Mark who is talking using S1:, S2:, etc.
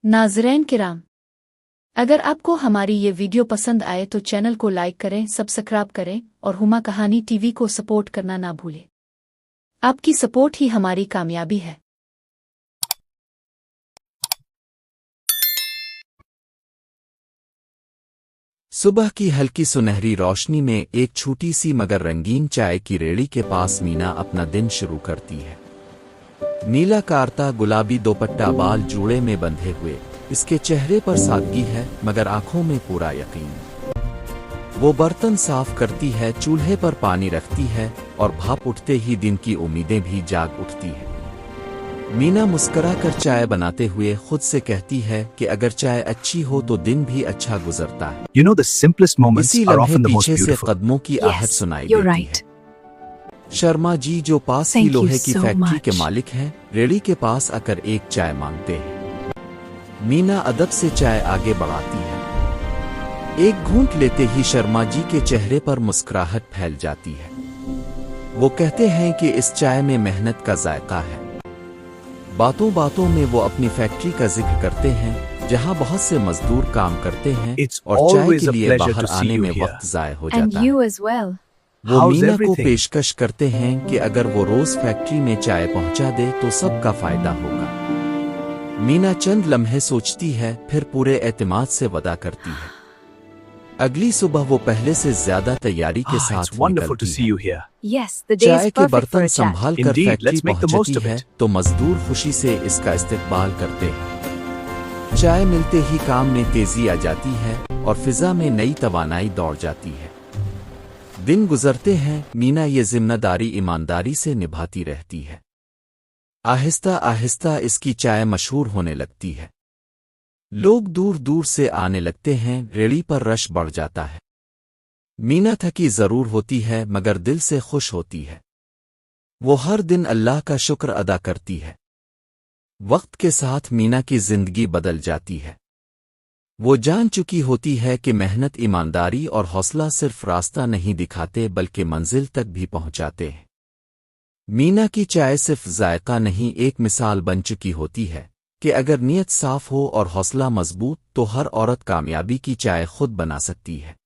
S1: नाज़रीन किराम, अगर आपको हमारी ये वीडियो पसंद आए तो चैनल को लाइक करें, सब्सक्राइब करें और हुमा कहानी टीवी को सपोर्ट करना ना भूलें। आपकी सपोर्ट ही हमारी कामयाबी है।
S2: सुबह की हल्की सुनहरी रोशनी में एक छोटी सी मगर रंगीन चाय की रेड़ी के पास मीना अपना दिन शुरू करती है। नीला कारता गुलाबी दोपट्टा, बाल जूड़े में बंधे हुए, इसके चेहरे पर सादगी है मगर आंखों में पूरा यकीन। वो बर्तन साफ करती है, चूल्हे पर पानी रखती है और भाप उठते ही दिन की उम्मीदें भी जाग उठती है। मीना मुस्कुरा कर चाय बनाते हुए खुद से कहती है कि अगर चाय अच्छी हो तो दिन भी अच्छा गुजरता है।
S3: You know the simplest moments
S2: इसी
S3: are
S2: लम्हे
S3: often the most
S2: पीछे से
S3: beautiful.
S2: कदमों की आहट सुनाई
S4: you're
S2: देती
S4: right.
S2: है। शर्मा जी जो पास ही
S4: Thank you
S2: लोहे की
S4: so
S2: फैक्ट्री के
S4: much.
S2: मालिक हैं, रेड़ी के पास आकर एक चाय मांगते हैं। मीना अदब से चाय आगे बढ़ाती है। एक घूंट लेते ही शर्मा जी के चेहरे पर मुस्कुराहट फैल जाती है। वो कहते हैं कि इस चाय में मेहनत का जायका है। बातों बातों में वो अपनी फैक्ट्री का जिक्र करते हैं जहां बहुत से मजदूर काम करते हैं
S3: It's
S2: और चाय
S3: always
S2: के
S3: a
S2: लिए
S3: pleasure
S2: बाहर
S3: to see
S2: आने
S3: you
S2: में
S3: here.
S2: वक्त जाया हो
S4: And
S2: जाता है।
S4: you as well.
S2: वो
S3: How's
S2: मीना को
S3: everything?
S2: पेशकश करते हैं कि अगर वो रोज फैक्ट्री में चाय पहुंचा दे तो सबका फायदा होगा। मीना चंद लम्हे सोचती है, फिर पूरे एतमाद से वदा करती है। अगली सुबह वो पहले से ज्यादा तैयारी के
S3: It's
S2: साथ
S3: wonderful to
S2: निकलती
S3: see
S2: है।
S3: you here.
S4: Yes, the day
S2: चाय
S4: is
S2: के
S4: perfect for
S2: बर्तन
S4: a chat.
S2: संभाल कर
S3: Indeed,
S2: factory
S3: let's make the most
S2: पहुंचती
S3: of
S2: है
S3: it.
S2: तो मजदूर खुशी से इसका इस्तकबाल करते हैं। चाय मिलते ही काम में तेजी आ जाती है और फिजा में नई तवानाई दौड़ जाती है। दिन गुजरते हैं, मीना ये जिम्मेदारी ईमानदारी से निभाती रहती है। आहिस्ता आहिस्ता इसकी चाय मशहूर होने लगती है। लोग दूर दूर से आने लगते हैं, रेड़ी पर रश बढ़ जाता है। मीना थकी जरूर होती है मगर दिल से खुश होती है। वो हर दिन अल्लाह का शुक्र अदा करती है। वक्त के साथ मीना की जिंदगी बदल जाती है। वो जान चुकी होती है कि मेहनत, ईमानदारी और हौसला सिर्फ रास्ता नहीं दिखाते बल्कि मंजिल तक भी पहुंचाते हैं। मीना की चाय सिर्फ जायका नहीं, एक मिसाल बन चुकी होती है कि अगर नीयत साफ हो और हौसला मजबूत तो हर औरत कामयाबी की चाय खुद बना सकती है।